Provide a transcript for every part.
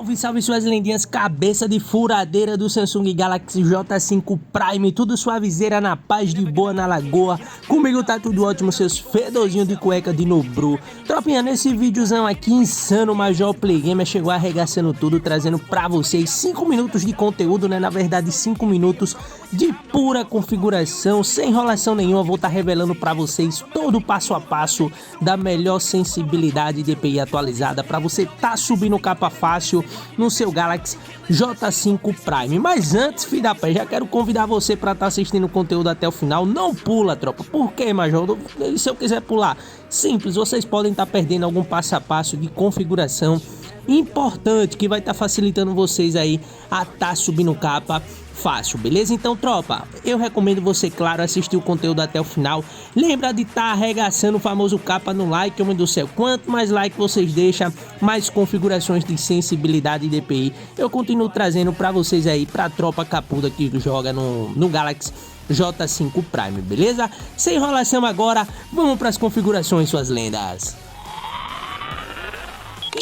Salve, salve suas lendinhas, cabeça de furadeira do Samsung Galaxy J5 Prime, tudo suavizeira na paz de boa na lagoa, comigo tá tudo ótimo, seus fedorzinhos de cueca de Nobru. Tropinha, nesse videozão aqui insano, o Major Play Gamer chegou arregaçando tudo, trazendo pra vocês 5 minutos de conteúdo, né, na verdade 5 minutos de pura configuração, sem enrolação nenhuma, vou estar revelando pra vocês todo o passo a passo da melhor sensibilidade de DPI atualizada pra você tá subindo capa fácil no seu Galaxy J5 Prime. Mas antes, filho da pé, já quero convidar você para estar assistindo o conteúdo até o final. Não pula, tropa. Por que, Major? Se eu quiser pular, simples, vocês podem estar perdendo algum passo a passo de configuração importante que vai estar facilitando vocês aí a estar subindo capa fácil, beleza? Então, tropa, eu recomendo você, claro, assistir o conteúdo até o final. Lembra de estar arregaçando o famoso capa no like, homem do céu. Quanto mais like vocês deixam, mais configurações de sensibilidade e DPI eu continuo trazendo pra vocês aí, pra tropa capuda que joga no Galaxy J5 Prime, beleza? Sem enrolação agora, vamos pras configurações, suas lendas.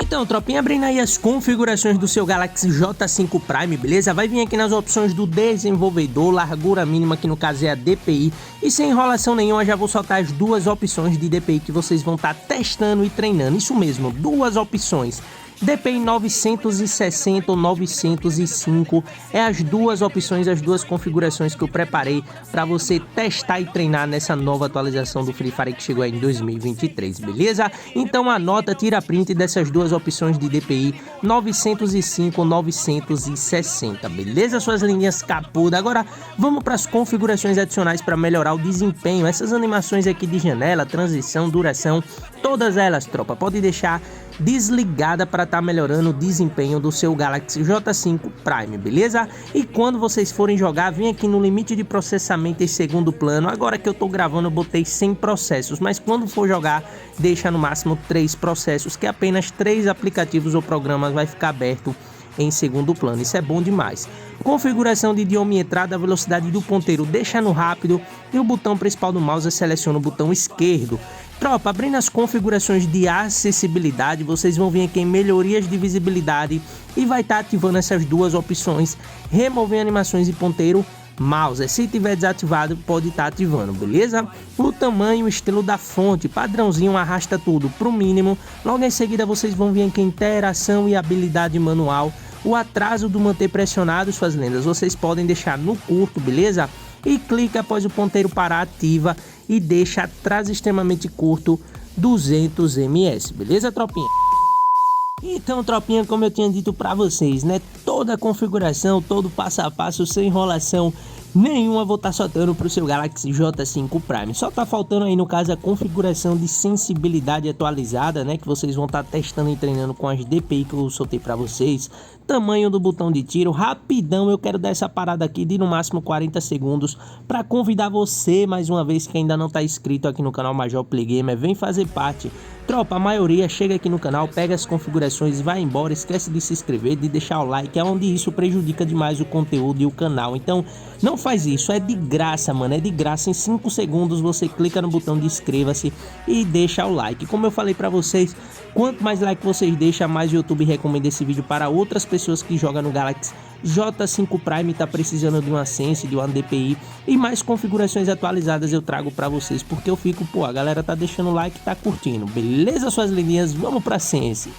Então, tropinha, abrindo aí as configurações do seu Galaxy J5 Prime, beleza? Vai vir aqui nas opções do desenvolvedor, largura mínima, que no caso é a DPI. E sem enrolação nenhuma, já vou soltar as duas opções de DPI que vocês vão estar testando e treinando. Isso mesmo, duas opções. DPI 960 ou 905 é as duas opções, as duas configurações que eu preparei para você testar e treinar nessa nova atualização do Free Fire que chegou aí em 2023, beleza? Então anota, tira print dessas duas opções de DPI 905 ou 960, beleza, suas linhas capuda? Agora vamos para as configurações adicionais para melhorar o desempenho. Essas animações aqui de janela, transição, duração, todas elas, tropa, pode deixar desligada para estar melhorando o desempenho do seu Galaxy J5 Prime, beleza? E quando vocês forem jogar, vem aqui no limite de processamento em segundo plano. Agora que eu tô gravando, eu botei 100 processos, mas quando for jogar, deixa no máximo 3 processos, que apenas 3 aplicativos ou programas vai ficar aberto em segundo plano. Isso é bom demais. Configuração de idioma e entrada, a velocidade do ponteiro deixa no rápido e o botão principal do mouse seleciona o botão esquerdo. Tropa, abrindo as configurações de acessibilidade, vocês vão vir aqui em melhorias de visibilidade e vai estar ativando essas duas opções, remover animações e ponteiro, mouse. Se tiver desativado, pode estar ativando, beleza? O tamanho, o estilo da fonte, padrãozinho, arrasta tudo para o mínimo. Logo em seguida vocês vão vir aqui em interação e habilidade manual. O atraso do manter pressionado, suas lendas, vocês podem deixar no curto, beleza? E clica após o ponteiro parar, ativa e deixa atraso extremamente curto 200 ms, beleza, tropinha? Então, tropinha, como eu tinha dito pra vocês, né, toda a configuração, todo passo a passo, sem enrolação nenhuma, vou estar soltando pro seu Galaxy J5 Prime. Só tá faltando aí, no caso, a configuração de sensibilidade atualizada, né, que vocês vão estar testando e treinando com as DPI que eu soltei pra vocês. Tamanho do botão de tiro, rapidão, eu quero dar essa parada aqui de no máximo 40 segundos para convidar você, mais uma vez, que ainda não tá inscrito aqui no canal Major Play Gamer, vem fazer parte. Tropa, a maioria chega aqui no canal, pega as configurações e vai embora, esquece de se inscrever, de deixar o like, é onde isso prejudica demais o conteúdo e o canal. Então, não faz isso, é de graça, mano, é de graça. Em 5 segundos você clica no botão de inscreva-se e deixa o like. Como eu falei pra vocês, quanto mais like vocês deixam, mais o YouTube recomenda esse vídeo para outras pessoas que jogam no Galaxy J5 Prime, tá precisando de uma Sense, de uma DPI e mais configurações atualizadas eu trago pra vocês, porque eu fico, pô, a galera tá deixando o like, tá curtindo, beleza, suas lindinhas? Vamos pra Sense.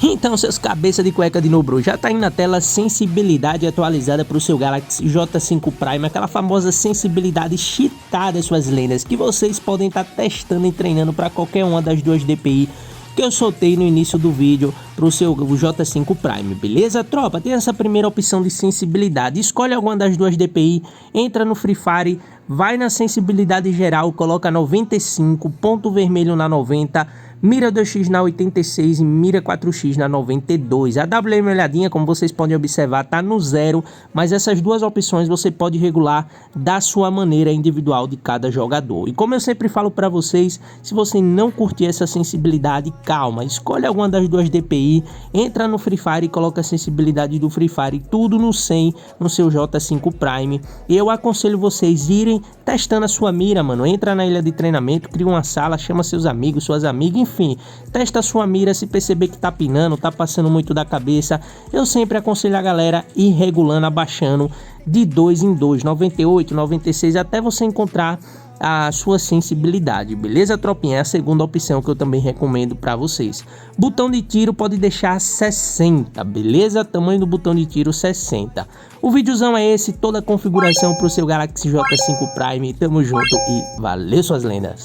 Então, seus cabeça de cueca de Nobru, já tá aí na tela sensibilidade atualizada para o seu Galaxy J5 Prime, aquela famosa sensibilidade cheatada, suas lendas, que vocês podem estar testando e treinando para qualquer uma das duas DPI que eu soltei no início do vídeo para o seu J5 Prime, beleza, tropa? Tem essa primeira opção de sensibilidade, escolhe alguma das duas DPI, entra no Free Fire, vai na sensibilidade geral, coloca 95, ponto vermelho na 90, mira 2x na 86 e mira 4x na 92. A WM olhadinha, como vocês podem observar, tá no 0, mas essas duas opções você pode regular da sua maneira individual de cada jogador. E como eu sempre falo para vocês, se você não curtir essa sensibilidade, calma, escolhe alguma das duas DPI, entra no Free Fire e coloca a sensibilidade do Free Fire tudo no 100 no seu J5 Prime. E eu aconselho vocês irem testando a sua mira, mano. Entra na ilha de treinamento, cria uma sala, chama seus amigos, suas amigas, enfim, testa a sua mira, se perceber que tá pinando, tá passando muito da cabeça, eu sempre aconselho a galera ir regulando, abaixando de 2 em 2, 98, 96, até você encontrar a sua sensibilidade, beleza, tropinha? É a segunda opção que eu também recomendo para vocês. Botão de tiro pode deixar 60, beleza? Tamanho do botão de tiro 60. O videozão é esse, toda a configuração para o seu Galaxy J5 Prime. Tamo junto e valeu, suas lendas!